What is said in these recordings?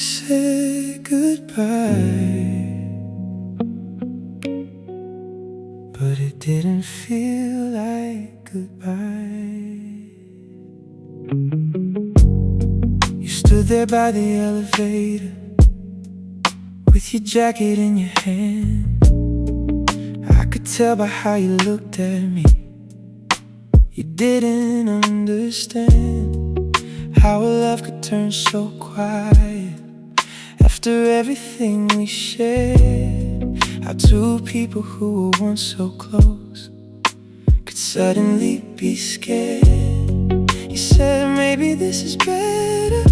said goodbye, but it didn't feel like goodbye. You stood there by the elevator with your jacket in your hand. I could tell by how you looked at me, you didn't understand how a love could turn so quiet after everything we shared. How two people who were once so close could suddenly be scared. You said maybe this is better,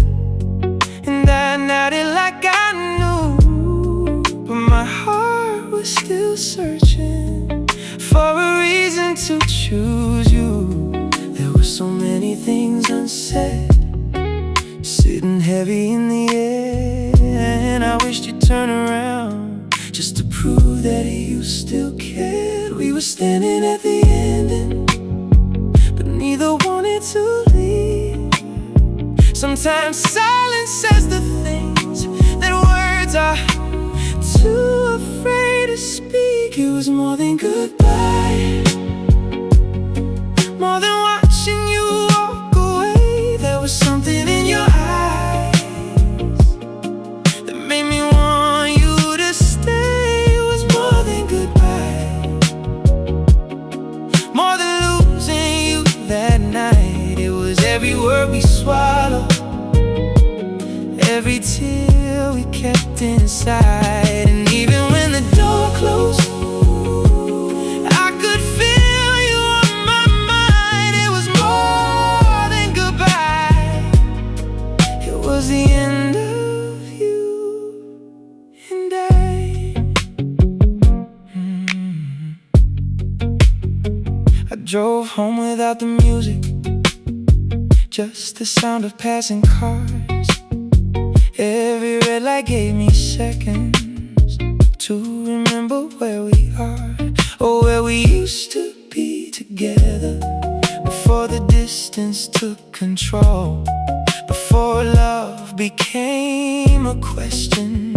and I nodded like I knew, but my heart was still searching for a reason to choose you. There were so many things unsaid, sitting heavy in the air, and I wished you'd turn around just to prove that you still cared. We were standing at the ending, but neither wanted to leave. Sometimes silence says the things that words are too afraid to speak. It was more than goodbye, more than watching you walk away. There was something in your eyes that made me want you to stay. It was more than goodbye, more than losing you that night. It was every word we swallowed, every tear we kept inside. And even when the door closed, I could feel you on my mind. It was more than goodbye, it was the end of you and I drove home without the music, just the sound of passing cars. Every red light gave me seconds to remember where we are, or where we used to be together, before the distance took control, before love became a question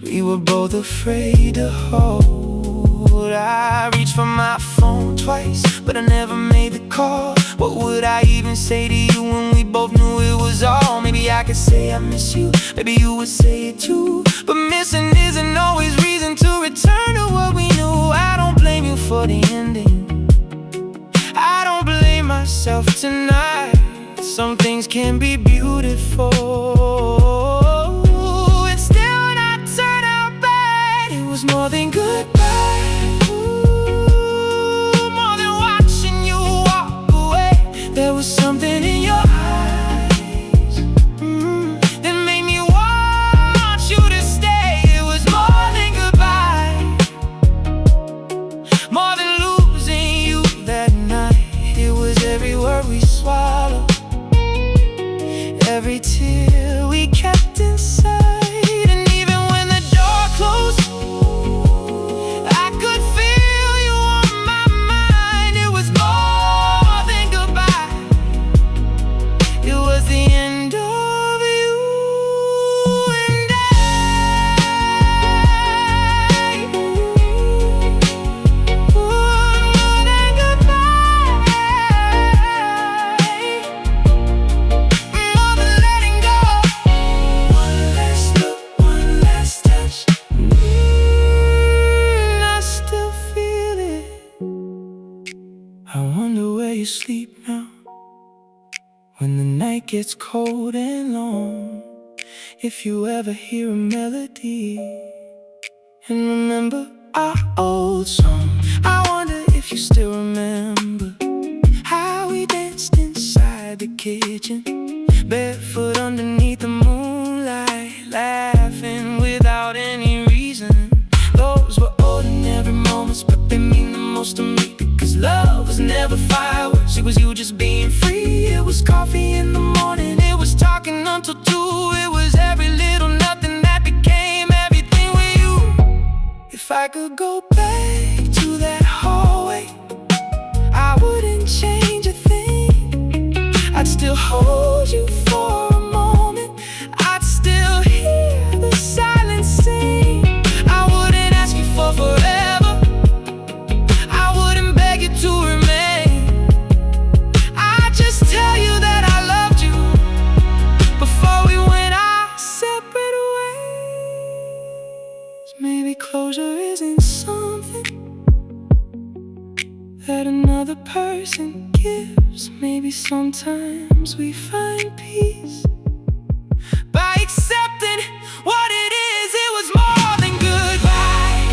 we were both afraid to hold. I reached for my phone twice, but I never made the call. What would I even say to you when we both knew it was all? Maybe I could say I miss you, maybe you would say it too, but missing isn't always reason to return to what we knew. I don't blame you for the ending, I don't blame myself tonight. Some things can be beautiful and still not turn out bad. It was more than goodbye, there was something in your eyes that made me want you to stay. It was more than goodbye, more than losing you that night. It was every word we swallowed, every tear we kept inside. And even when the door closed, I could feel you on my mind. It was more than goodbye, it was the end of you and I. More than goodbye, more than letting go. One last look, one last touch, I still feel it. I wonder where you sleep now, when the night gets cold and long. If you ever hear a melody and remember our old song, I wonder if you still remember how we danced inside the kitchen, barefoot underneath the moonlight, laughing without any reason. Those were ordinary moments, but they mean the most to me, because love was never fireworks, it was you just being free. It was coffee in the morning, it was talking until 2. It was every little nothing that became everything with you. If I could go back to that hallway, I wouldn't change a thing. I'd still hold you for a moment, I'd still hear maybe sometimes we find peace by accepting what it is. It was more than goodbye,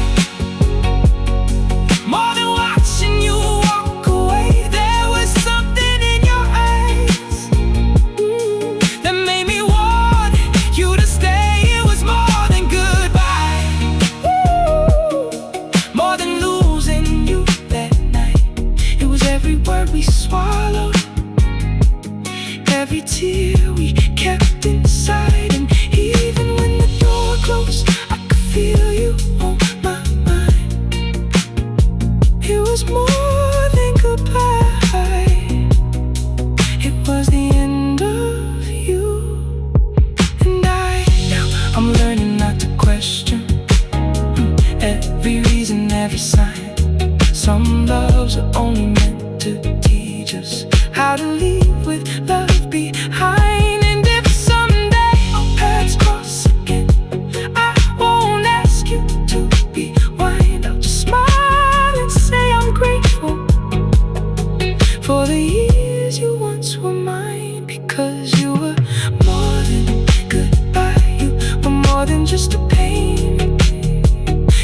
more than watching you walk away. There was something in your eyes that made me want you to stay. It was more than goodbye, more than losing you that night. It was every word we swallowed, every tear we kept inside. And even when the door closed, I could feel you on my mind. It was more than goodbye, it was the end of you and I. Now I'm learning not to question every reason, every sign. Some loves are only meant to teach us how to leave with love behind. And if someday our paths cross again, I won't ask you to rewind. I'll just smile and say I'm grateful for the years you once were mine. Because you were more than goodbye, you were more than just a pain.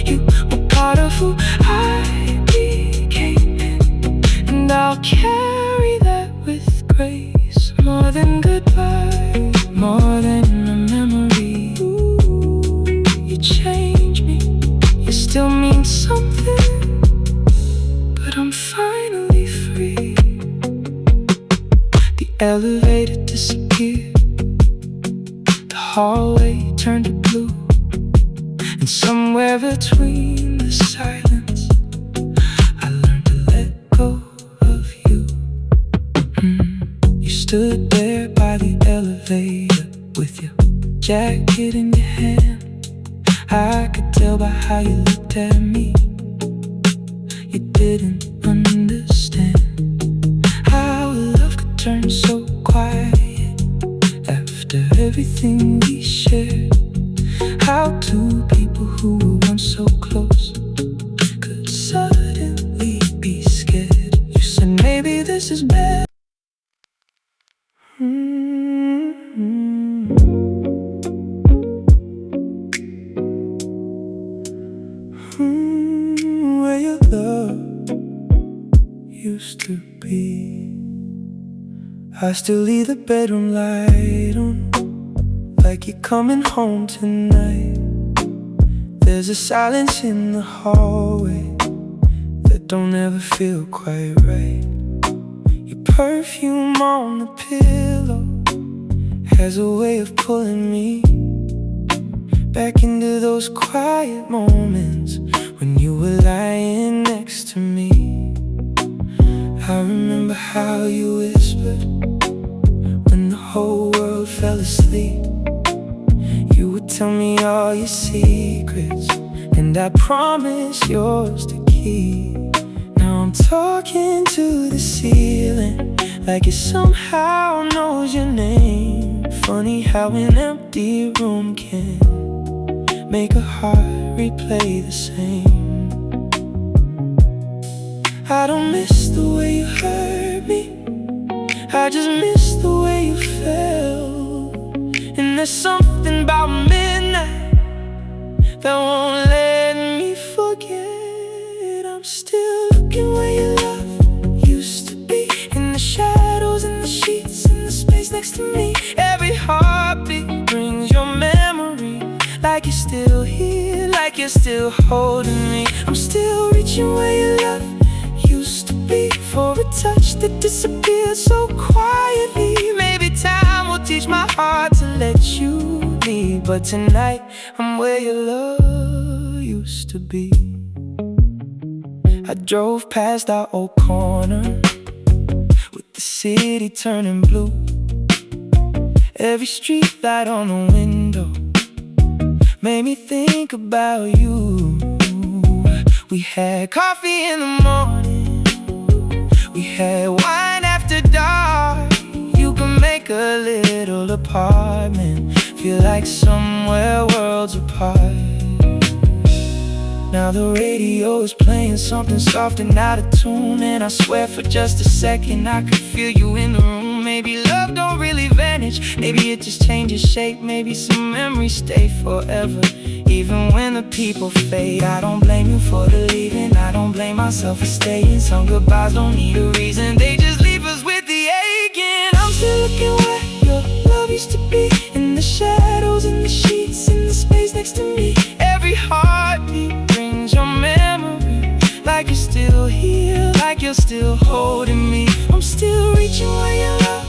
You were part of who I became, and I'll carry that with grace. More than goodbye, more than a memory. Ooh, you change me, you still mean something, but I'm finally free. The elevator disappeared, the hallway turned to blue, and somewhere between the silence, I learned to let go of you. You stood there by the elevator with your jacket in your hand. I could tell by how you looked at me, you didn't understand how love could turn so quiet after everything we shared. How two people who were once so close could suddenly be scared. You said maybe this is bad. Where your love used to be. I still leave the bedroom light on, like you're coming home tonight. There's a silence in the hallway that don't ever feel quite right. Your perfume on the pillow has a way of pulling me back into those quiet moments when you were lying next to me. I remember how you whispered when the whole world fell asleep. You would tell me all your secrets, and I promise yours to keep. Now I'm talking to the ceiling like it somehow knows your name. Funny how an empty room can make a heart replay the same. I don't miss the way you hurt me, I just miss the way you felt. And there's something about midnight that won't let me forget. I'm still looking where your love used to be, in the shadows, in the sheets, in the space next to me. Every heartbeat brings your memory, like you're still here, like you're still holding me. I'm still reaching where your love used to be, for a touch that disappeared so quietly. Maybe time will teach my heart to let you leave, but tonight I'm where your love used to be. I drove past our old corner with the city turning blue. Every street light on the window made me think about you. We had coffee in the morning, we had wine after dark. You can make a little apartment feel like somewhere worlds apart. Now the radio is playing something soft and out of tune, and I swear for just a second I could feel you in the room. Maybe love don't really vanish, maybe it just changes shape. Maybe some memories stay forever, even when the people fade. I don't blame you for the leaving, I don't blame myself for staying. Some goodbyes don't need a reason, they just leave us with the aching. I'm still looking where your love used to be, in the shadows, in the sheets, in the space next to me. Every heartbeat brings your memory, like you're still here, like you're still holding me. I'm still reaching where your love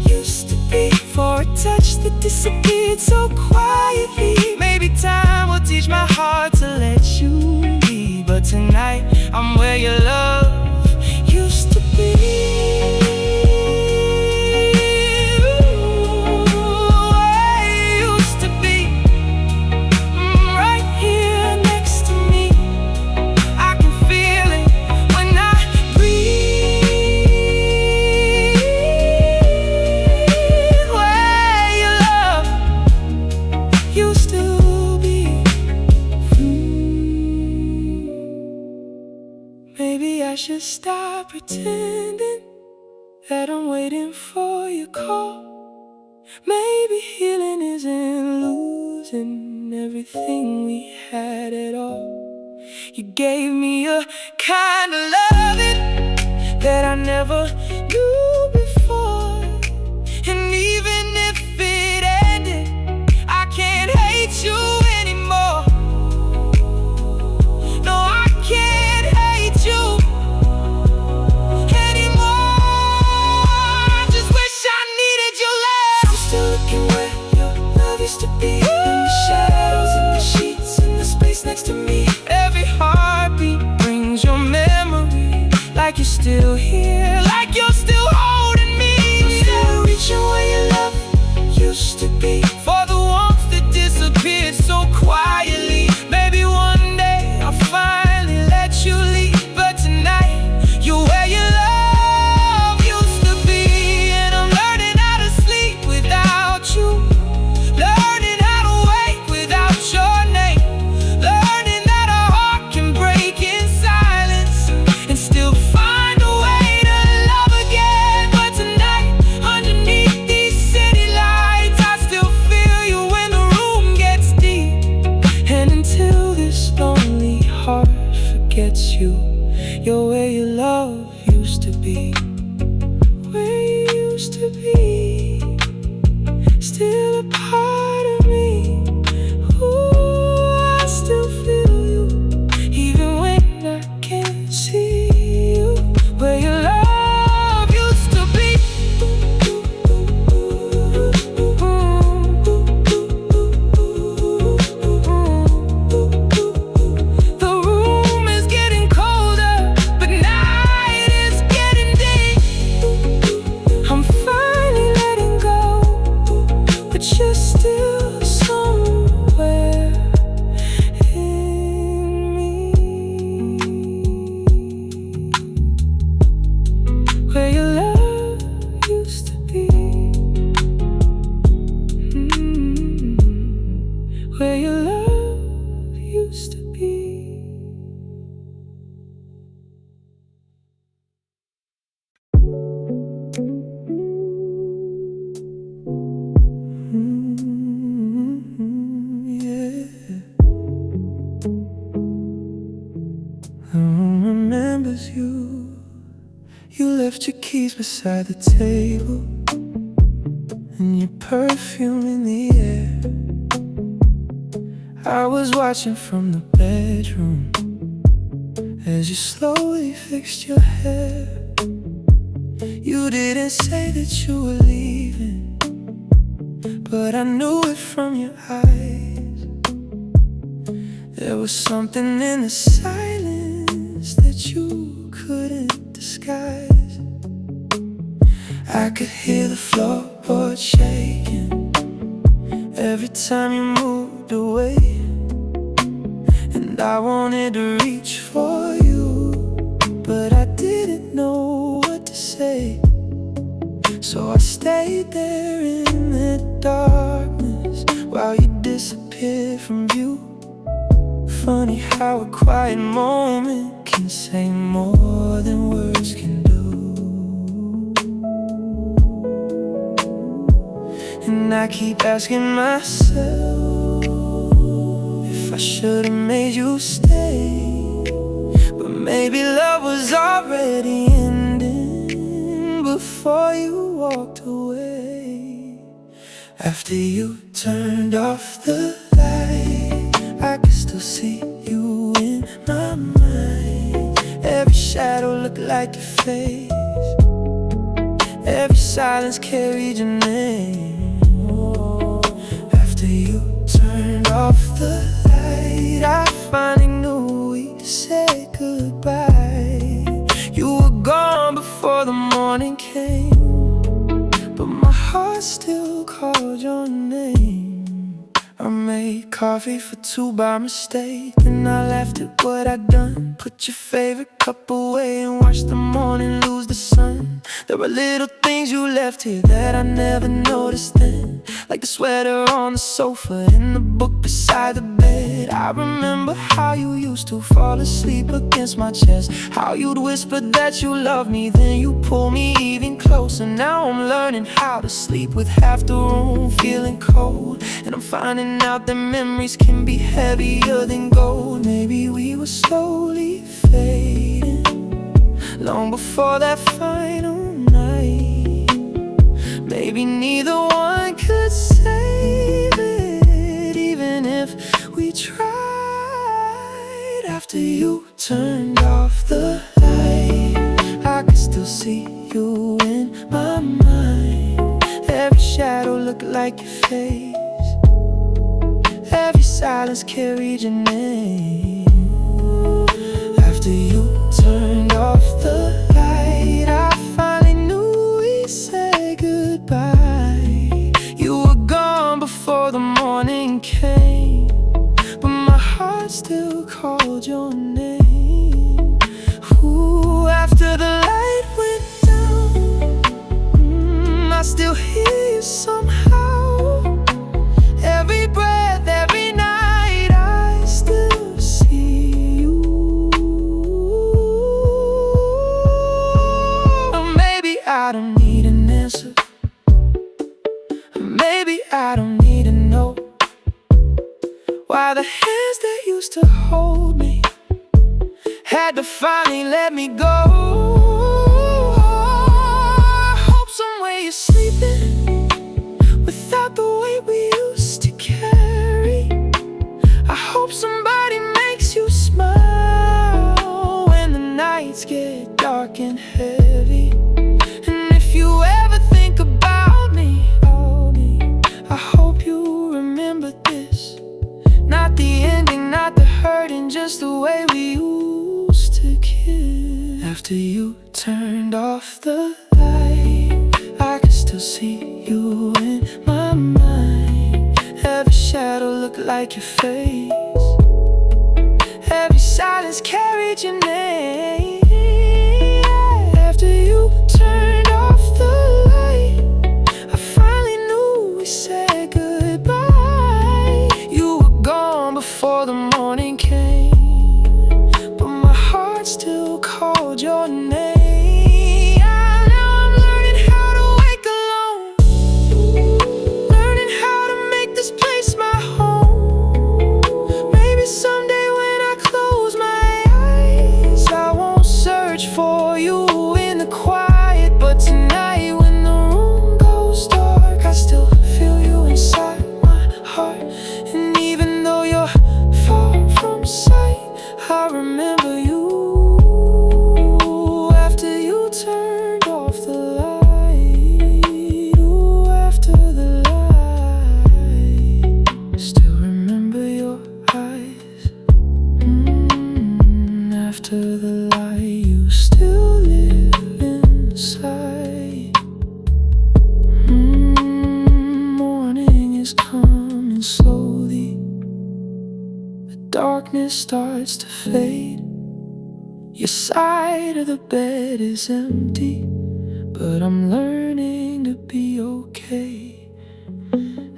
used to be, for a touch that disappeared so quietly. Maybe time will teach my heart to let you be, but tonight I'm where your love used to be. I should stop pretending that I'm waiting for your call. Maybe healing isn't losing everything we had at all. You gave me a kind of loving that I never knew before, and even if it ended, I can't hate you anymore. No, I can't hate you. To be in the shadows, in the sheets, in the space next to me. Every heartbeat brings your memory, like you're still here, like you're still holding me. I'm still reaching where your love used to be, for the warmth that disappeared so quietly. Maybe one day I'll finally let you leave, but tonight you're where your love used to be. And I'm learning how to sleep without you, learning how to wake without your name, learning that a heart can break in silence and still find a way to love again. But tonight, underneath these city lights, I still feel you when the room gets deep. And until this lonely heart forgets you, you're where your love used to be, where you used to be, still a part of me. Ooh, I still feel you, even when I can't see you, where your love used to be. The room is getting colder, but night is getting deep. I'm finally letting go, but you're still somewhere in me, where your love used to be. Where your love used to be. Yeah. The room remembers you. You left your keys beside the table, and your perfume in the air. I was watching from the bedroom as you slowly fixed your hair. You didn't say that you were leaving, but I knew it from your eyes. There was something in the silence that you couldn't disguise. I could hear the floorboard shaking every time you moved away, and I wanted to reach for you, but I didn't know what to say. So I stayed there in the darkness while you disappeared from view, funny how a quiet moment can say more than words can do. And I keep asking myself if I should've made you stay. But maybe love was already ending before you walked away. After you turned off the light, I can still see you in my mind. Every shadow looked like your face, every silence carried your name. After you turned off the light, I finally knew we said goodbye. You were gone before the morning came, but my heart still called your name. I made coffee for two by mistake, then I laughed at what I'd done. Put your favorite cup away and watched the morning lose the sun. There were little things you left here that I never noticed then, like the sweater on the sofa and the book beside the bed. I remember how you used to fall asleep against my chest, how you'd whisper that you loved me, then you pull me even closer. Now I'm learning how to sleep with half the room feeling cold, and I'm finding out that memories can be heavier than gold. Maybe we were slowly fading long before that final night. Maybe neither one could save it, even if we tried. After you turned off the light, I can still see you in my mind. Every shadow looked like your face, every silence carried your name. After you turned off the light, I finally knew we said goodbye. You were gone before the morning came, but my heart still called your name. Ooh, after the light went down, I still hear you somehow. Every breath, every night, I still see you. Or maybe I don't need an answer, or maybe I don't need to know why the hands that used to hold me had to finally let me go. I hope somewhere you're sleeping without the weight we used to carry. I hope somebody makes you smile when the nights get dark and heavy. And if you ever think about me, I hope you remember this. Not the ending, not the hurting, just the way we used to kiss. After you turned off the light, I can still see you in my mind. Every shadow looked like your face, every silence carried your name. After you turned off the light, I finally knew we said goodbye. You were gone before the morning came, but my heart still called your name. For you in the quiet, but tonight when the room goes dark, I still feel you inside my heart. And even though you're far from sight, I remember you. After you turned off the light, ooh, after the light, still remember your eyes. After the light, you still live inside. Morning is coming slowly, the darkness starts to fade. Your side of the bed is empty, but I'm learning to be okay.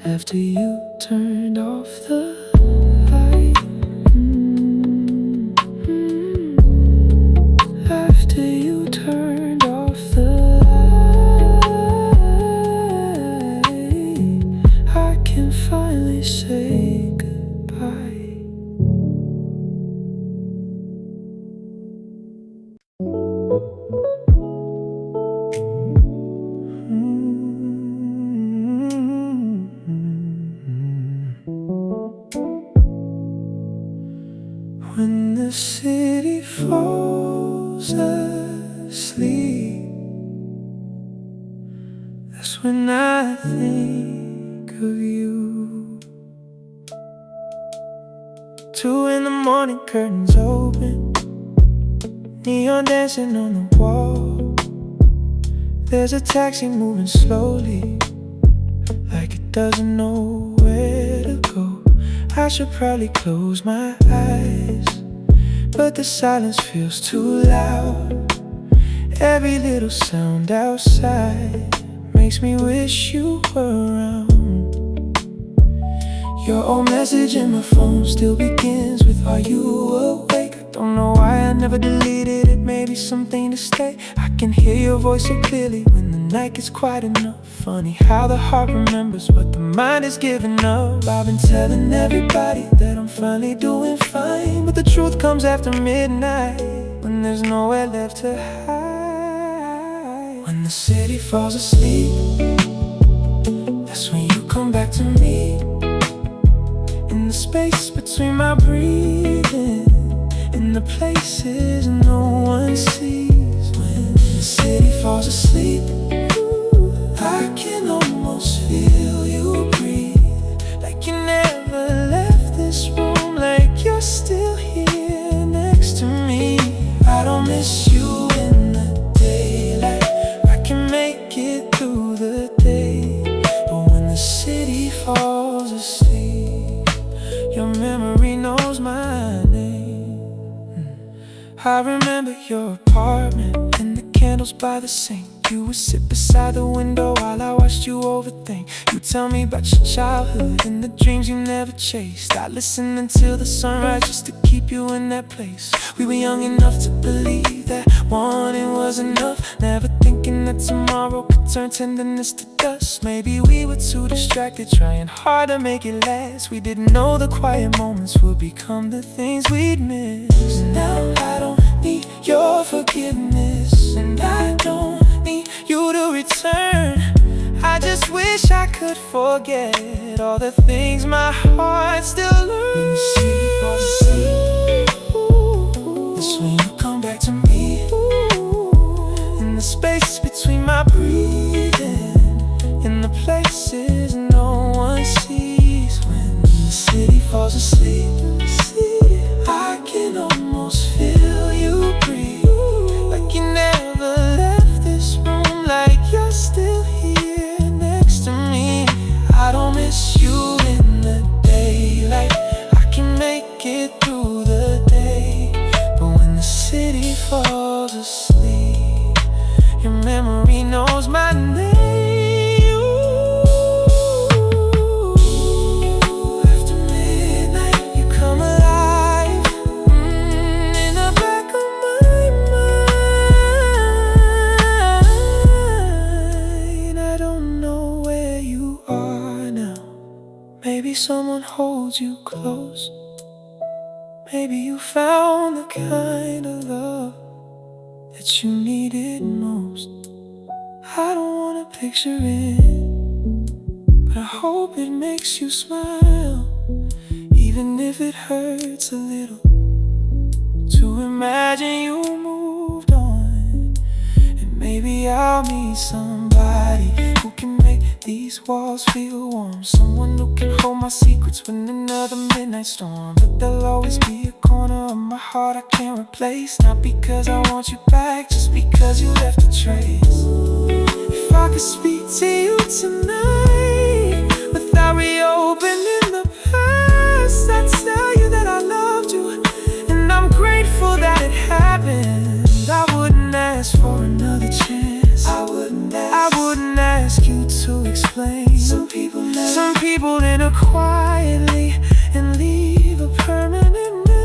After you turned off the light, say goodbye. When the city falls asleep, that's when I think of you. 2 in the morning, curtains open, neon dancing on the wall. There's a taxi moving slowly, like it doesn't know where to go. I should probably close my eyes, but the silence feels too loud. Every little sound outside makes me wish you were around. Your old message in my phone still begins with, "Are you awake?" I don't know why I never deleted it, maybe something to stay. I can hear your voice so clearly when the night gets quiet enough. Funny how the heart remembers what the mind is giving up. I've been telling everybody that I'm finally doing fine, but the truth comes after midnight, when there's nowhere left to hide. When the city falls asleep, that's when you come back to me. In the space between my breathing, in the places no one sees. When the city falls asleep, I can almost feel you breathe, like you never left this room, like you're still here next to me. I don't miss you in the daylight, I can make it through the day. But when the city falls asleep, your memory knows my name. I remember your apartment and the candles by the sink. You would sit beside the window while I watched you overthink. You tell me about your childhood and the dreams you never chased. I listened until the sunrise just to keep you in that place. We were young enough to believe that wanting was enough, never thinking that tomorrow could turn tenderness to dust. Maybe we were too distracted, trying hard to make it last. We didn't know the quiet moments would become the things we'd miss. Now I don't need your forgiveness, and I don't need you to return. I just wish I could forget all the things my heart still learns. When the city falls asleep, that's when you come back to me. In the space between my breathing, in the places no one sees. When the city falls asleep, I can almost feel you breathe, like you never left this room, like you're still here next to me. I don't miss you in the daylight, I can make it through the day. But when the city falls asleep, your memory knows my name. Maybe someone holds you close, maybe you found the kind of love that you needed most. I don't wanna picture it, but I hope it makes you smile, even if it hurts a little, to imagine you moved on. And maybe I'll meet somebody who can make these walls feel warm, someone who can hold my secrets when another midnight storm. But there'll always be a corner of my heart I can't replace, not because I want you back, just because you left a trace. If I could speak to you tonight without reopening the past, I'd tell you that I loved you, and I'm grateful that it happened. I wouldn't ask for another chance, I wouldn't ask you to explain. Some people enter quietly and leave a permanent name.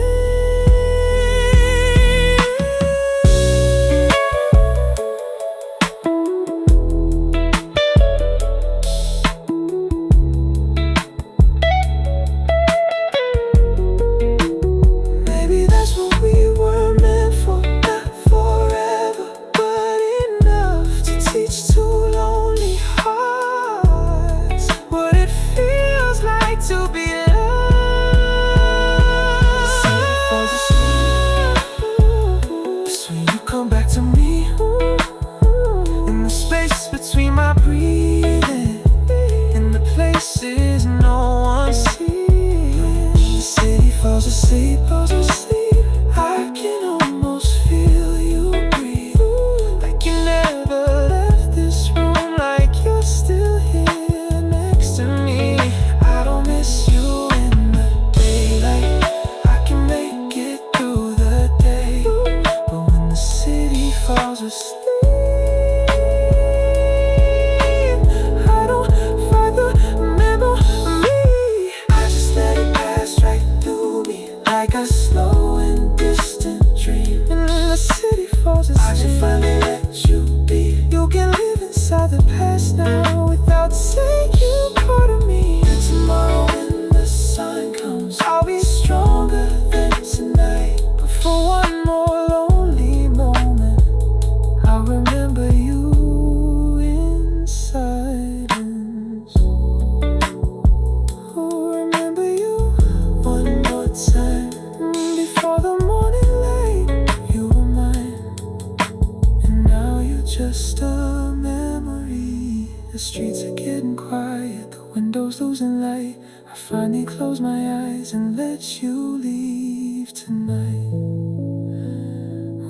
The streets are getting quiet, the windows losing light. I finally close my eyes and let you leave tonight.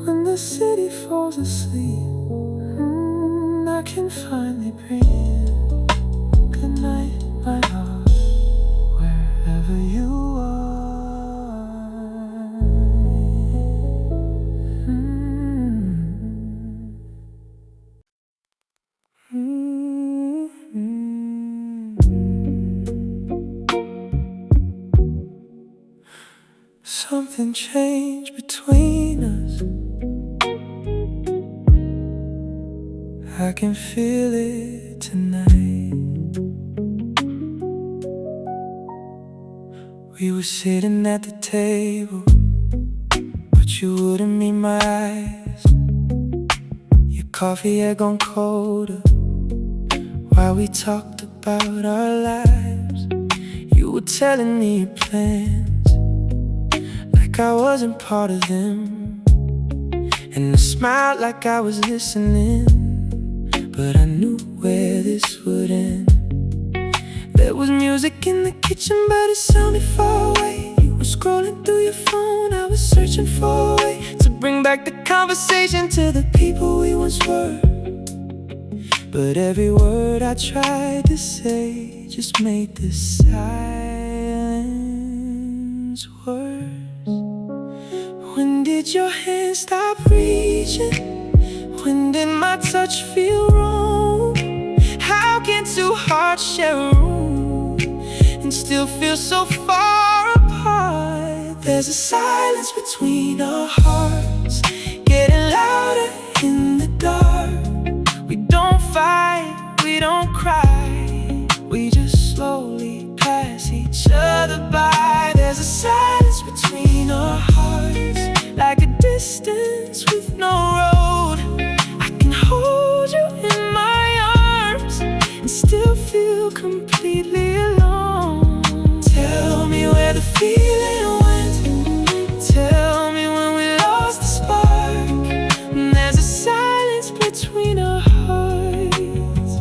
When the city falls asleep, I can finally breathe. Good night, my heart, wherever you are. Something changed between us. I can feel it tonight. We were sitting at the table, but you wouldn't meet my eyes. Your coffee had gone colder while we talked about our lives. You were telling me your plans, like I wasn't part of them, and I smiled like I was listening, but I knew where this would end. There was music in the kitchen, but it sounded far away. You were scrolling through your phone, I was searching for a way to bring back the conversation to the people we once were. But every word I tried to say just made the silence worse. When did your hand stop reaching? When did my touch feel wrong? How can two hearts share a room and still feel so far apart? There's a silence between our hearts, getting louder in the dark. We don't fight, we don't cry, we just slowly pass each other by. There's a silence between our hearts, like a distance with no road. I can hold you in my arms and still feel completely alone. Tell me where the feeling went. Tell me when we lost the spark. And there's a silence between our hearts,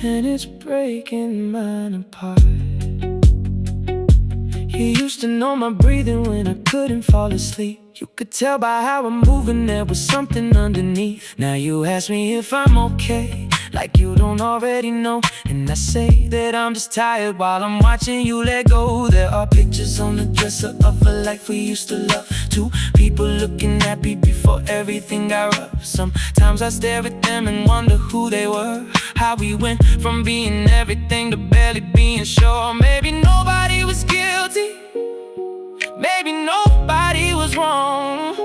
and it's breaking mine apart. You used to know my breathing when I couldn't fall asleep. You could tell by how I'm moving there was something underneath. Now you ask me if I'm okay, like you don't already know. And I say that I'm just tired while I'm watching you let go. There are pictures on the dresser of a life we used to love. Two people looking happy before everything got rough. Sometimes I stare at them and wonder who they were, how we went from being everything to barely being sure. Maybe nobody was guilty, maybe nobody was wrong.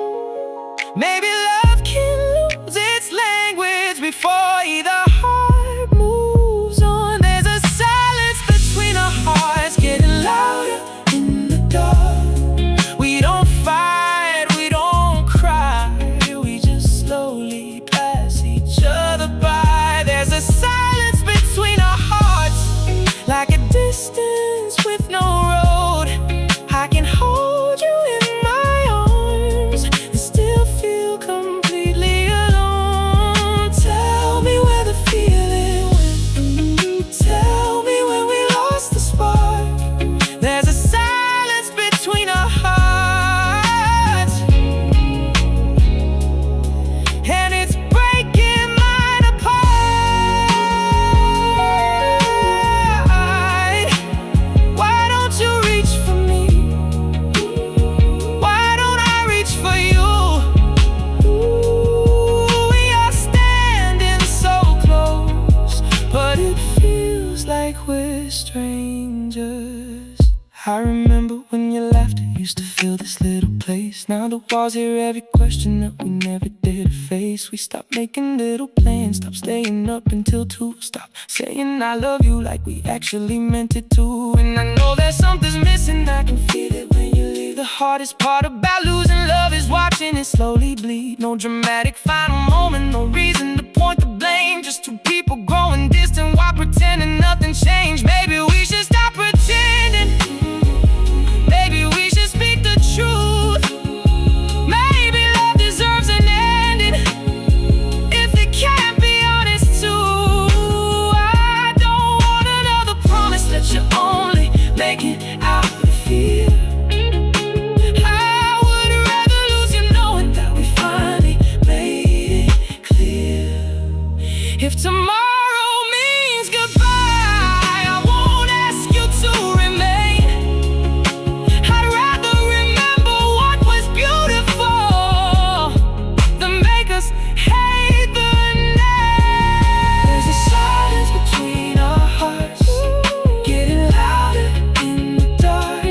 Maybe love can lose its language before either heart moves on. There's a silence between our hearts, getting louder in the dark. We don't fight, we don't cry, we just slowly pass each other by. There's a silence between our hearts, like a distance with no road. I can hold you in my arms and still feel completely alone. Tell me where the feeling went. Tell me when we lost the spark. There's a silence between our hearts, and it's breaking mine apart. Why don't you reach for me? Why don't I reach for you? Ooh, we are standing so close, but it feels like we're strangers. I remember when your laughter used to fill this little place. Now the walls hear every question that we never did face. We stopped making little plans, stopped staying up until 2, stopped saying I love you like we actually meant it to. And I know that something's missing, I can feel it when you leave. The hardest part about losing love is watching it slowly bleed. No dramatic final moment, no reason to point the blame, just two people growing distant while pretending nothing changed. Maybe we should stop pretending. Maybe we should speak the truth. Maybe love deserves an ending if it can't be If tomorrow means goodbye, I won't ask you to remain. I'd rather remember what was beautiful than make us hate the name. There's a silence between our hearts, getting louder in the dark.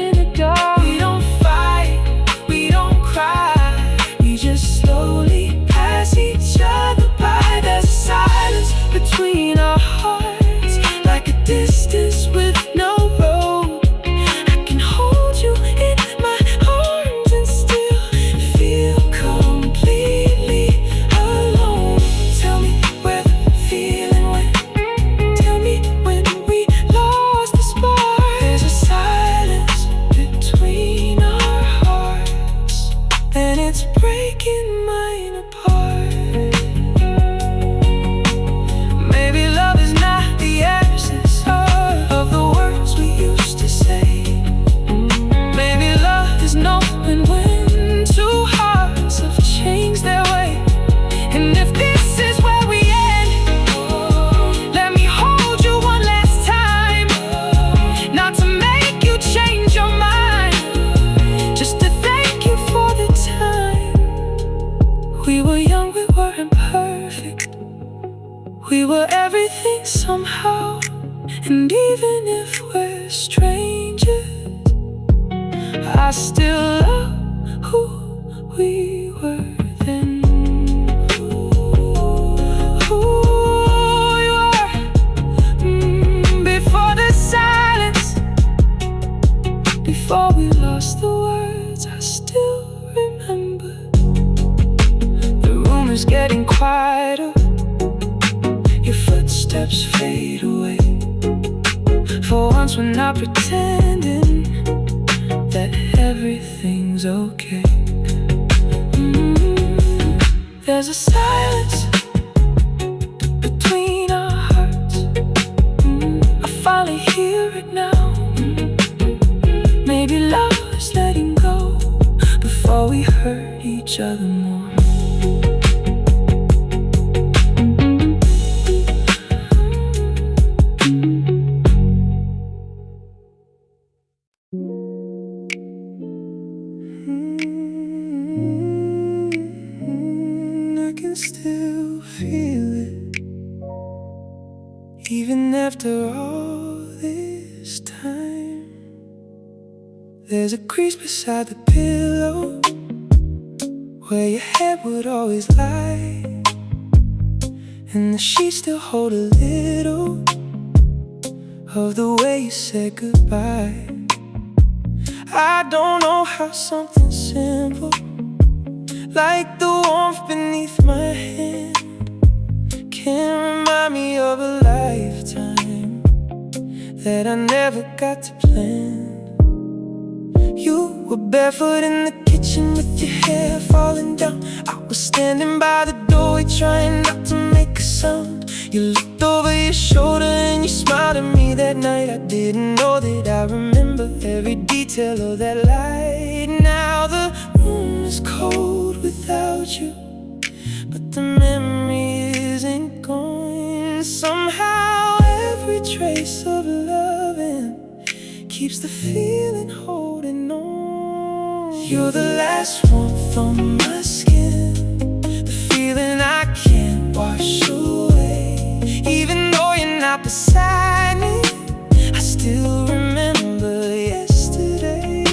We don't fight, we don't cry, we just slowly pass each other by. There's silence between our hearts, like a distance with no road. I can hold you in my arms and still feel completely alone. Tell me where the feeling went. Tell me when we lost the spark. There's a silence between our hearts, and it's breaking mine apart. Maybe love is not the essence of the words we used to say. Maybe love is knowing when two hearts have changed their way. And if this is where we end, let me hold you one last time. Not to make you change your mind, just to thank you for the time. We were young, we weren't perfect, we were everything somehow. And even if we're strangers, I still love who we were then. Who we were before the silence, before we lost the words. I still remember the room is getting quieter, your footsteps fade away. For once we're not pretending that everything's okay. There's a silence between our hearts. I finally hear it now. Maybe love is letting go before we hurt each other more. I can still feel it, even after all this time. There's a crease beside the pillow where your head would always lie, and the sheets still hold a little of the way you said goodbye. I don't know how something simple like the warmth beneath my hand can remind me of a lifetime that I never got to plan. You were barefoot in the kitchen with your hair falling down. I was standing by the doorway trying not to make a sound. You looked over your shoulder and you smiled at me that night. I didn't know that I remember every detail of that light. Now the room is cold without you, but the memory isn't gone. Somehow every trace of loving keeps the feeling holding on. You're the last warmth on my skin, the feeling I can't wash away. Even though you're not beside me, I still remember yesterday.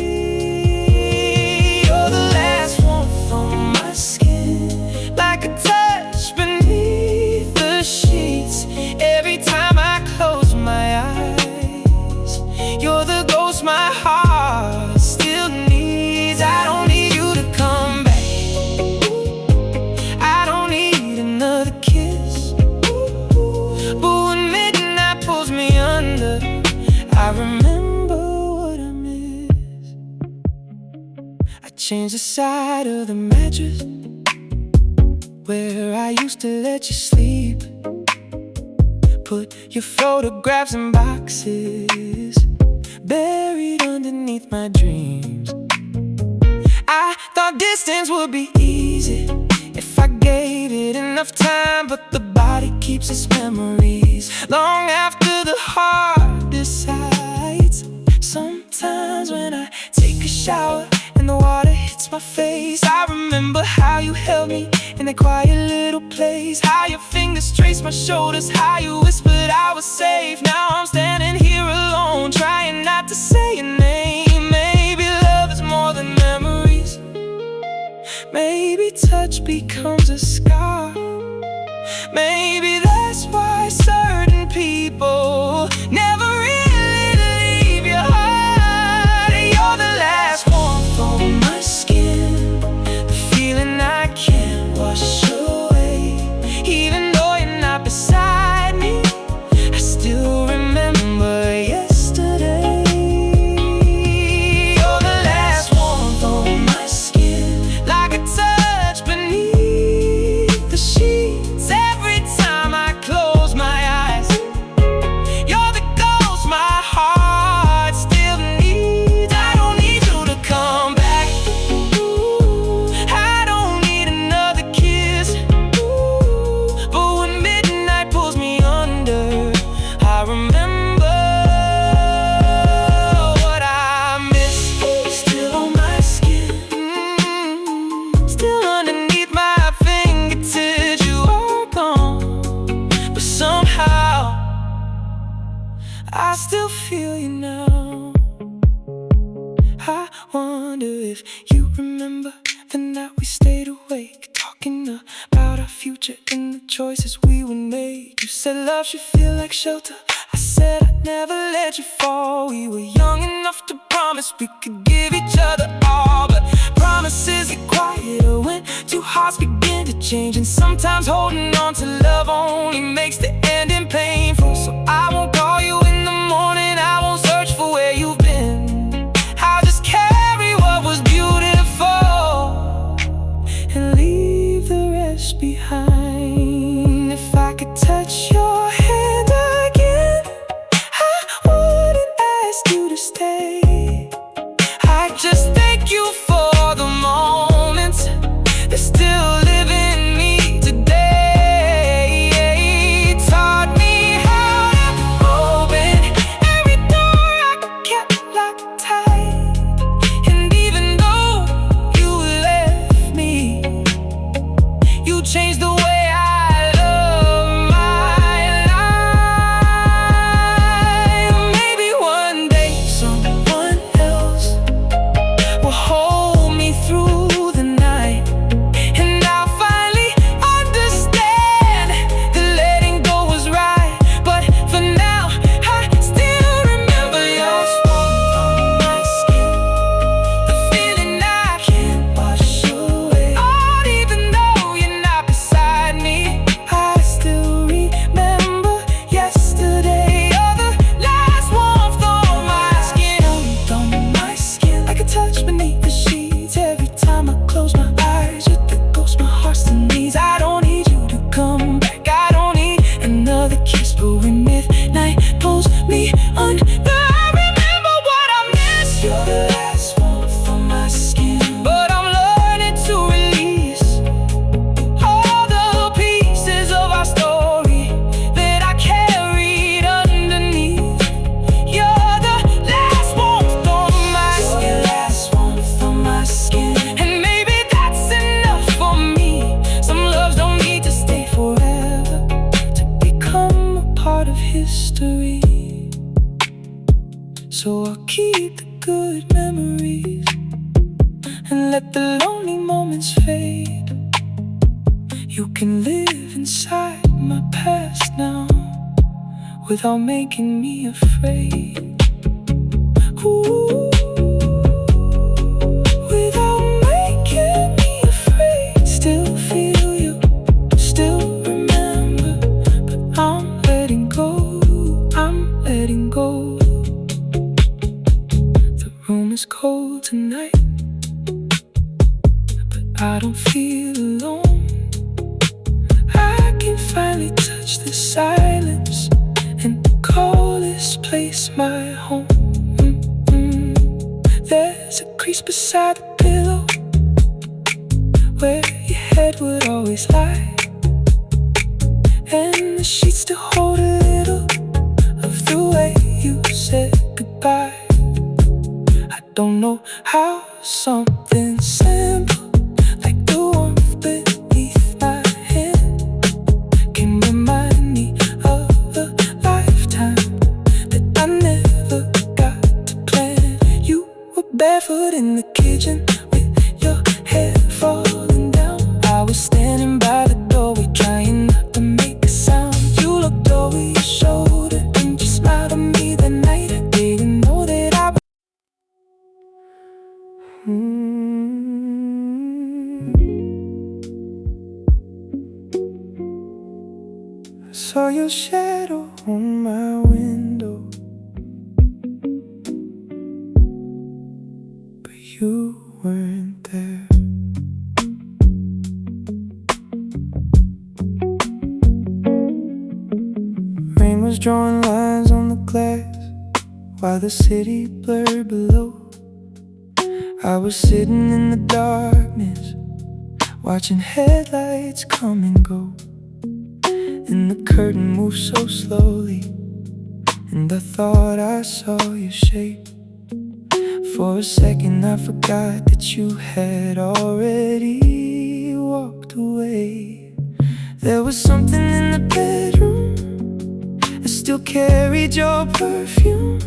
You're the last warmth on my skin, like a touch beneath the sheets. Every time I close my eyes, you're the ghost my heart still needs. I don't need you to come back, I don't need another kiss. But when midnight pulls me under, I remember what I miss. I changed the side of the mattress where I used to let you sleep. Put your photographs in boxes buried underneath my dreams. I thought distance would be easy if I gave it enough time, but the body keeps its memories long after the heart decides. Sometimes when I take a shower and the water hits my face, I remember how you held me in that quiet little place, how your fingers traced my shoulders, how you whispered I was safe. Now I'm standing here alone, trying not to say your name. Maybe love is more than memories. Maybe touch becomes a scar. Maybe that's why certain people never really leave your heart. You're the last warmth on my skin, the feeling I can't wash away. Even though you're not beside me, I still remember yesterday. You're the last warmth on my skin, like a touch beneath the sheets. Every time I close my eyes, you're the ghost my heart still needs. I don't need you to come back. I don't need another kiss. But when midnight pulls me under, I remember what I miss. Still on my skin, still underneath my fingertips. You are gone, but somehow I still feel you now. I wonder if you remember the night we stayed awake, talking about our future and the choices we would make. You said love should feel like shelter. I said I'd never let you fall. We were young enough to promise we could give each other all, but promises get quieter when two hearts begin to change. And sometimes holding on to love only makes the ending painful. So I won't call you in the morning, I won't search for where you've been. I'll just carry what was beautiful and leave the rest behind. If I could touch your hand again, I wouldn't ask you to stay. I just thank you for the moments that still live in me today. Taught me how to open every door I kept locked tight. And even though you left me, you changed the way I love my life. Maybe one day someone else will hold me through the night, and I'll finally understand that letting go was right. But for now, I still remember your warmth on my skin, the feeling I can't wash away. Oh, even though you're not beside me, I still remember yesterday. You're the last warmth on my skin, on my skin, like a touch beneath the sheets. Every time I close my eyes, you're the ghost my heart still needs. I don't need you to come back, I don't need another kiss. But when midnight pulls me under, I remember what I miss. You're the last warmth on my skin, but I'm learning to release all the pieces of our story that I carried underneath. You're the last warmth on my skin, last warmth on my skin. And maybe that's enough for me. Some loves don't need to stay forever to become a part of history. So I'll keep the good memories and let the lonely moments fade. You can live inside my past now without making me afraid. Ooh, without making me afraid. Still feel you, still remember, but I'm letting go, I'm letting go. The room is cold tonight, but I don't feel alone. I can finally touch the silence and call this place my home. There's a crease beside the pillow where your head would always lie, and the sheets still hold a little of the way you said goodbye. I don't know how something simple like the warmth beneath my hand can remind me of a lifetime that I never got to plan. You were barefoot in the kitchen with your hair falling down. I was standing by the doorway trying not to make a sound. You looked over your shoulder and you smiled at me that night. I didn't know that I I saw your shadow on my window, but you weren't there. Rain was drawing lines on the glass while the city blurred below. I was sitting in the darkness, watching headlights come and go, and the curtain moved so slowly, and I thought I saw your shape. For a second I forgot that you had already walked away. There was something in the bedroom that still carried your perfume,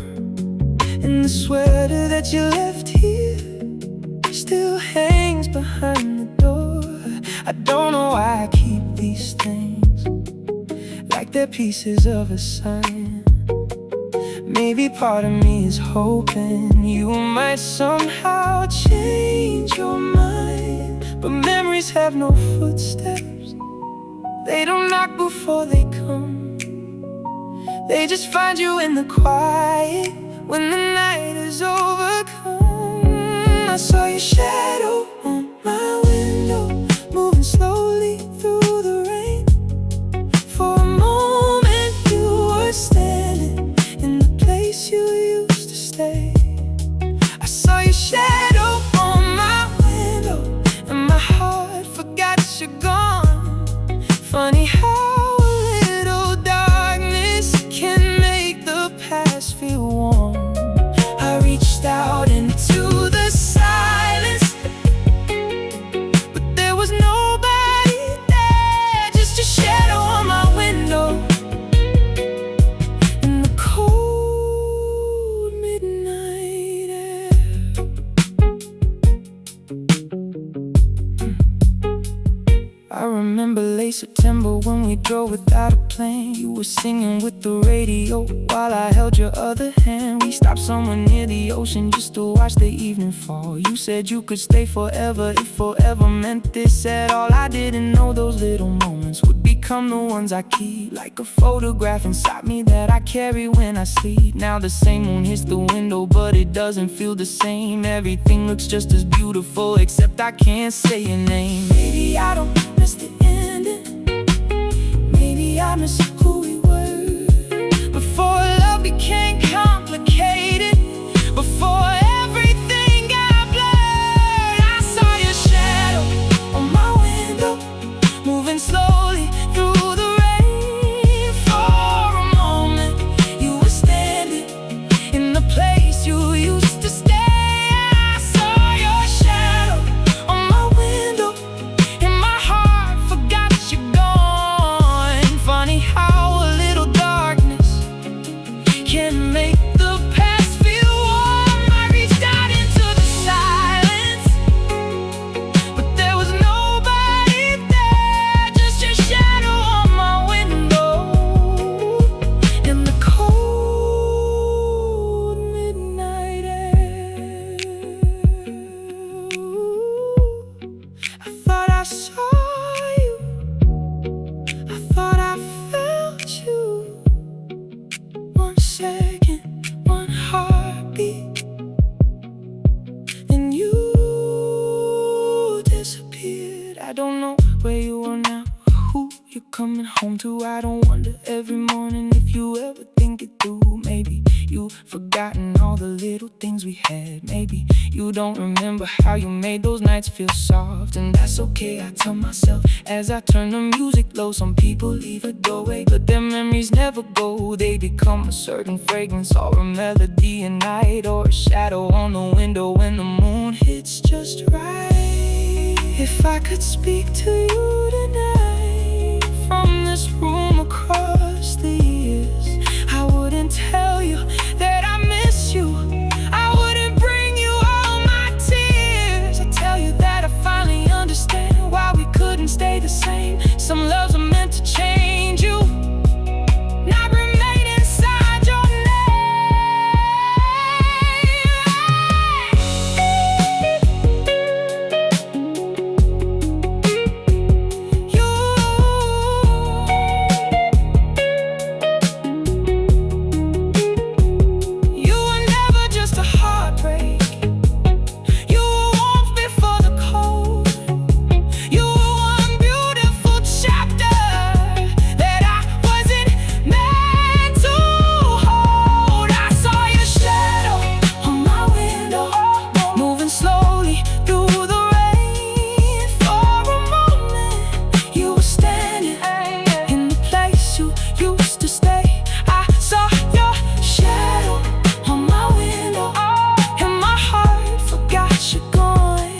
and the sweater that you left here still hangs behind the door. I don't know why I keep these things like they're pieces of a sign. Maybe part of me is hoping you might somehow change your mind. But memories have no footsteps, they don't knock before they come. They just find you in the quiet when the night is overcome. I saw your shadow on my window, moving slowly through the rain. For a moment you were standing in the place you used to stay. I saw your shadow on my window, and my heart forgot you're gone. Funny how a little darkness can make the past feel warm. I reached out into the silence, but there was nobody there, just a shadow on my window in the cold midnight air. I remember late September when we drove without a plan. You were singing with the radio while I held your other hand. We stopped somewhere near the ocean just to watch the evening fall. You said you could stay forever if forever meant this at all. I didn't know those little moments would become the ones I keep, like a photograph inside me that I carry when I sleep. Now the same moon hits the window, but it doesn't feel the same. Everything looks just as beautiful, except I can't say your name. Maybe I don't miss the ending, maybe I miss who we were before love became complicated, before everything got blurred. I saw your shadow on my window, moving slowly through the rain. For a moment you were standing in the place you used to stay. I saw your shadow on my window, and my heart forgot you're gone. Funny how wonder every morning if you ever think it through. Maybe you've forgotten all the little things we had. Maybe you don't remember how you made those nights feel soft. And that's okay, I tell myself as I turn the music low. Some people leave a doorway, but their memories never go. They become a certain fragrance or a melody at night, or a shadow on the window when the moon hits just right. If I could speak to you tonight from this room across the years, I wouldn't tell you that I miss you. I wouldn't bring you all my tears. I tell you that I finally understand why we couldn't stay the same. Some loves are meant to change you, not remain inside your name. You were never just a heartbreak. You were warmth before the cold. You were one beautiful chapter that I wasn't meant to hold. I saw your shadow on my window, moving slowly through the rain. For a moment, you were standing in the place you used to stay. I saw your shadow on my window, and my heart forgot you're gone.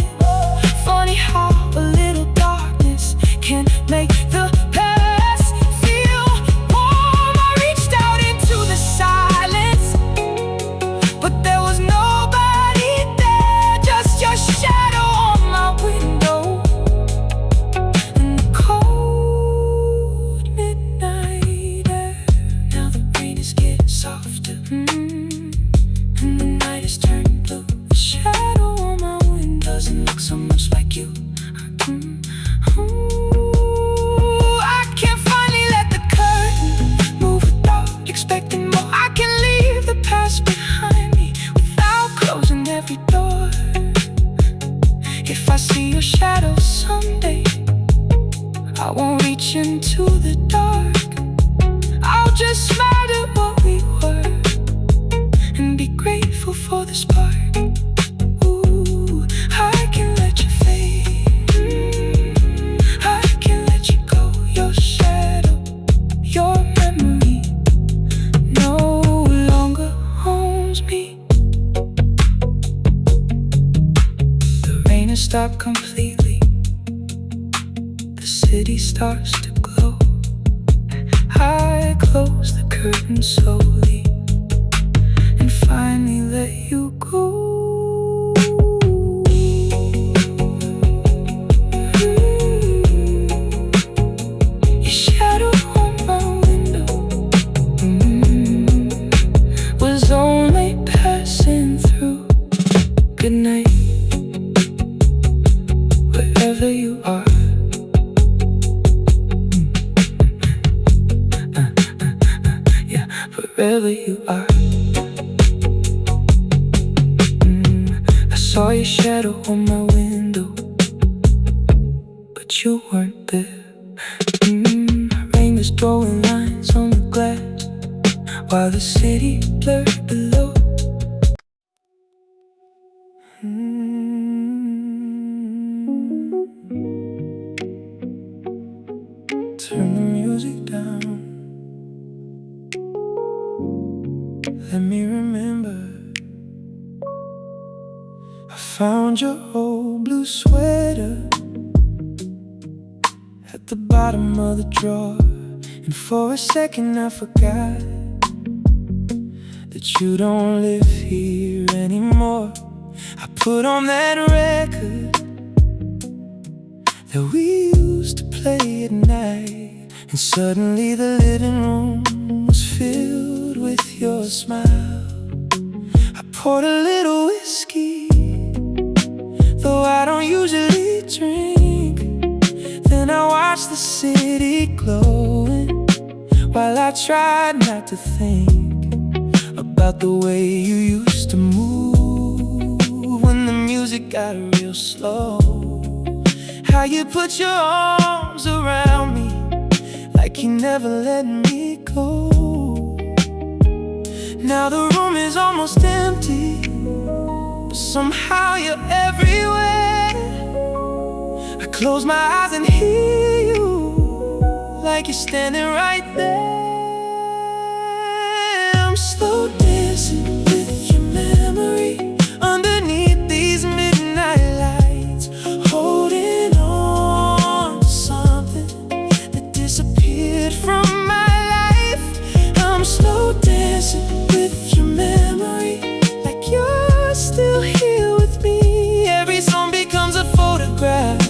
Funny how a little darkness can make the past feel warm. I reached out into the silence, but there was nobody there, just your shadow on my window. And the cold midnight air, now the rain is getting softer, and the night is turning blue. The shadow on my window doesn't look so much like you. I can finally let the curtain move without expecting more. I can leave the past behind me without closing every door. If I see your shadow someday, I won't reach into the dark. I'll just smile at what we were and be grateful for the spark. Ooh, I can let you fade. I can let you go. Your shadow, your memory no longer owns me. The rain has stopped completely. The city starts to glow. I close the curtain slowly and finally let you go. Your shadow on my window was only passing through. Good night, wherever you are. Yeah, wherever you are. I saw your shadow on my window, but you weren't there. Rain is throwing lines on the glass while the city blurred below. Turn the music down. Let me remember. I found your old blue sweater at the bottom of the drawer, and for a second I forgot that you don't live here anymore. I put on that record that we used to play at night, and suddenly the living room was filled with your smile. I poured a little whiskey, though I don't usually drink. Then I watched the city glowing while I tried not to think about the way you used to move when the music got real slow. How you put your arms around me like you never let me go. Now the room is almost empty, but somehow you're everywhere. I close my eyes and hear you, like you're standing right there. I'm slow dancing with your memory underneath these midnight lights, holding on to something that disappeared from my life. I'm slow dancing with your memory, like you're still here with me. Every song becomes a photograph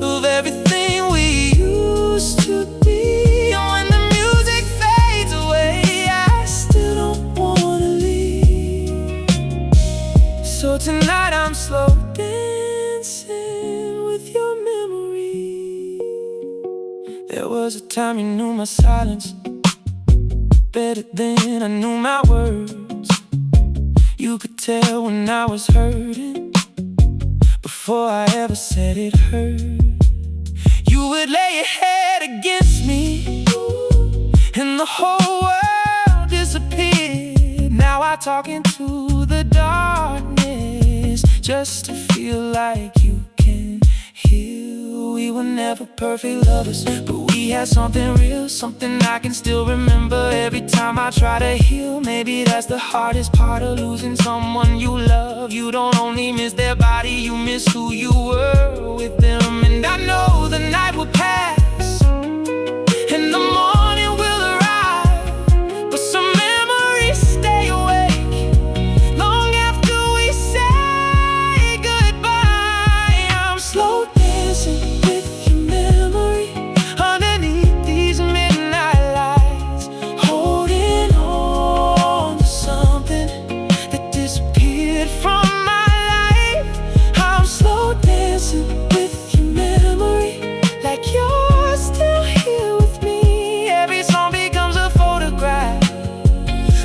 of everything we used to be. And when the music fades away, I still don't wanna leave. So tonight I'm slow dancing with your memory. There was a time you knew my silence better than I knew my words. You could tell when I was hurting before I ever said it hurt. You would lay your head against me, and the whole world disappeared. Now I talk into the darkness just to feel like you can heal. We were never perfect lovers, but we had something real, something I can still remember every time I try to heal. Maybe that's the hardest part of losing someone you love. You don't only miss their body, you miss who you were with them. And I know the night will pass and the morning will arrive, but some memories stay awake long after we say goodbye. I'm slow dancing with your memory underneath these midnight lights, holding on to something that disappeared from my life. I'm slow dancing with your memory, like you're still here with me. Every song becomes a photograph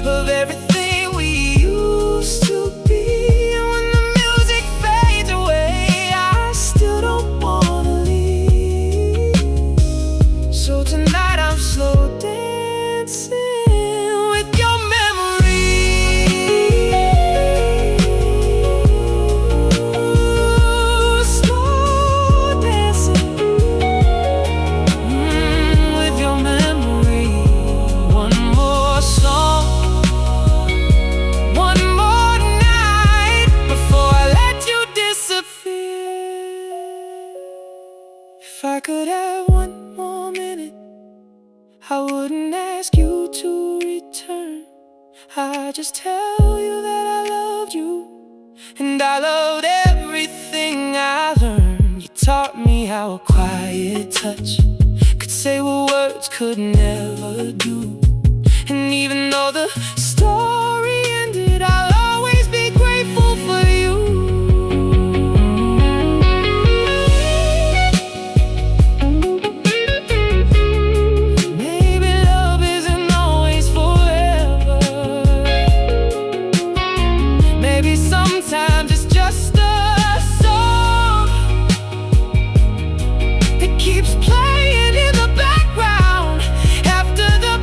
of everything we used to be. And when the music fades away, I still don't wanna leave. So tonight I'm slow dancing with your memory. Slow dancing with your memory. One more song, one more night before I let you disappear. If I could have one more minute, I wouldn't ask you to return. I'd just tell you that I loved you, and I loved everything I learned. You taught me how a quiet touch could say what words could never do. And even though the story ended, I'll always be grateful for you. Maybe love isn't always forever. Maybe sometimes it's just a song that keeps playing in the background after the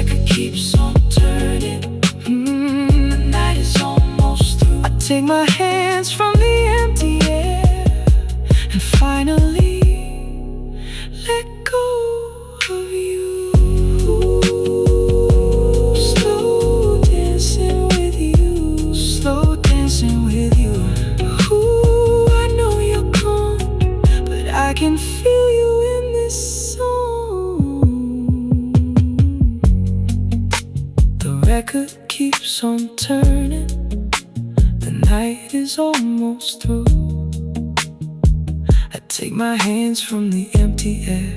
record keeps on turning. The night is almost through. I take my hands from the empty air and finally let go of you. Slow dancing with you, slow dancing with you. Ooh, I know you're gone, but I can feel you in this song. The record keeps on turning. The night is almost through. I take my hands from the empty air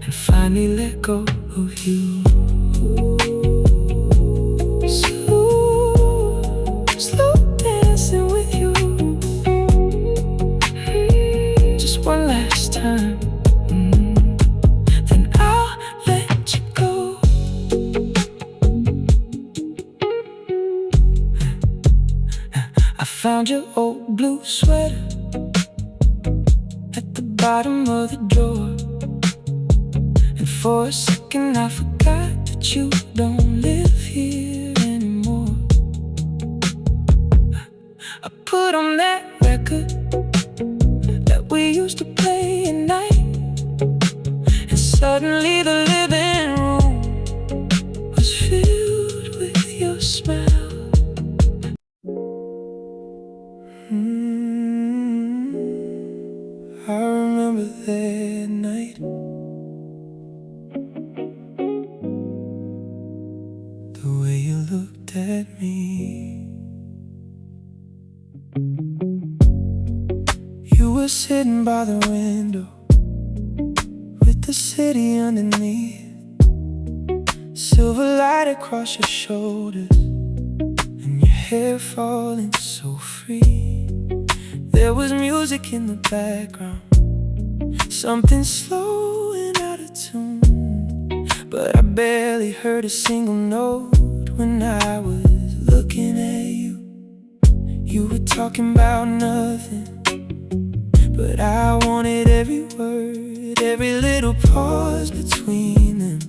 and finally let go of you. Slow dancing with you. Just one last time. Then I'll let you go. I found your old blue sweater at the bottom of the drawer, and for a second I forgot that you don't live here anymore. I put on that record that we used to play at night, and suddenly the living room was filled with your smile. I remember that night, the way you looked at me. You were sitting by the window with the city underneath, silver light across your shoulders, and your hair falling so free. There was music in the background, something slow and out of tune, but I barely heard a single note when I was looking at you. You were talking about nothing, but I wanted every word, every little pause between them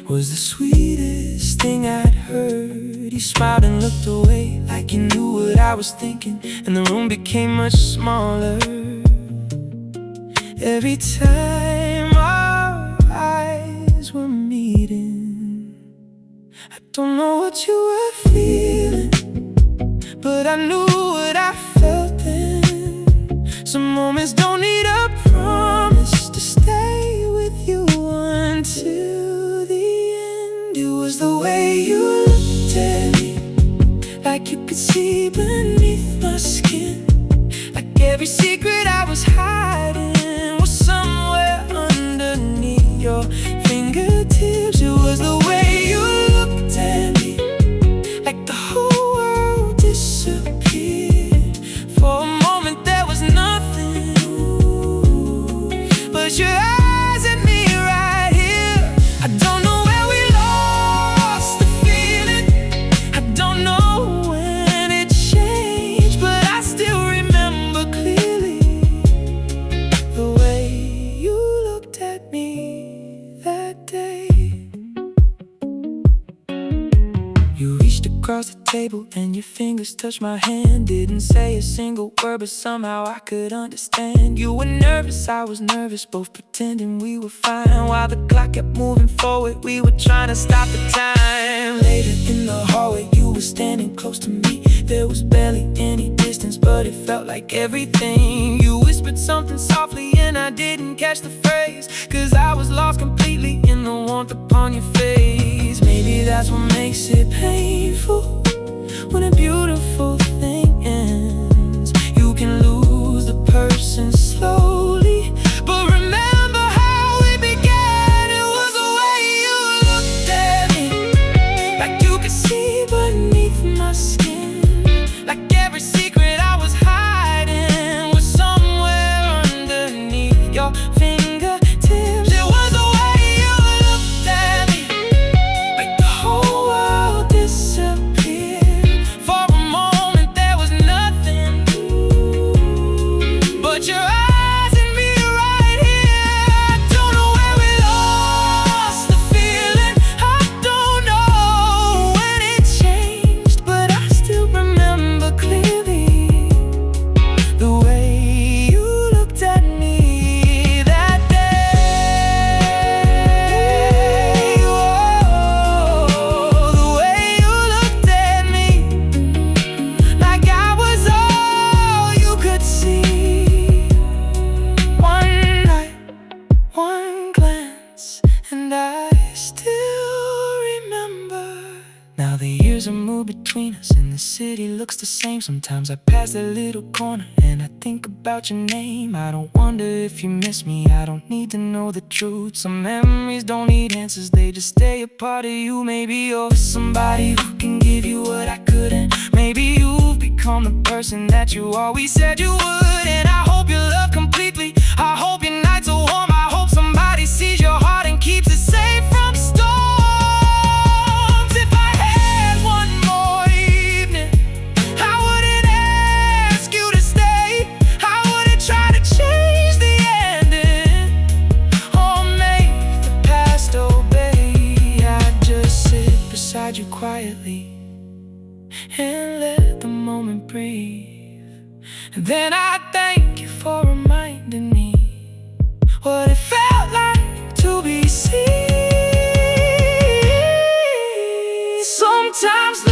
was the sweetest thing I'd heard. You smiled and looked away like you knew what I was thinking, and the room became much smaller every time our eyes were meeting. I don't know what you were feeling, but I knew what I felt then. Some moments don't need a promise to stay with you until the end. It was the way you looked at me, like you could see beneath my skin, like every secret I was hiding was somewhere underneath your fingertips. It was the way you looked at me, like the whole world disappeared. For a moment there was nothing but your eyes at me right here. I don't know where we lost the feeling, I don't know when it changed, but I still remember clearly the way you looked at me that day. You reached across the table and your fingers touched my hand. Didn't say a single word, but somehow I could understand. You were nervous, I was nervous, both pretending we were fine. While the clock kept moving forward, we were trying to stop the time. Later in the hallway, you were standing close to me. There was barely any distance, but it felt like everything. You whispered something softly and I didn't catch the phrase, 'cause I was lost completely in the warmth upon your face. Maybe that's what makes it painful, when a beautiful thing ends. You can lose the person slowly, but remember how we began. It was the way you looked at me, like you could see beneath my skin, like every secret I was hiding was somewhere underneath your fingertips. It was the way you looked at me, like the whole world disappeared. Now the years have moved between us and the city looks the same. Sometimes I pass that little corner and I think about your name. I don't wonder if you miss me, I don't need to know the truth. Some memories don't need answers, they just stay a part of you. Maybe you're somebody who can give you what I couldn't. Maybe you've become the person that you always said you would. And I hope you love completely, I hope your nights are warm, I hope somebody sees your heart and keeps it safe from storms. If I had one more evening, I wouldn't ask you to stay. I wouldn't try to change the ending or make the past obey. I'd just sit beside you quietly and let the moment breathe. And then I thank you for reminding me what it felt like to be seen. Sometimes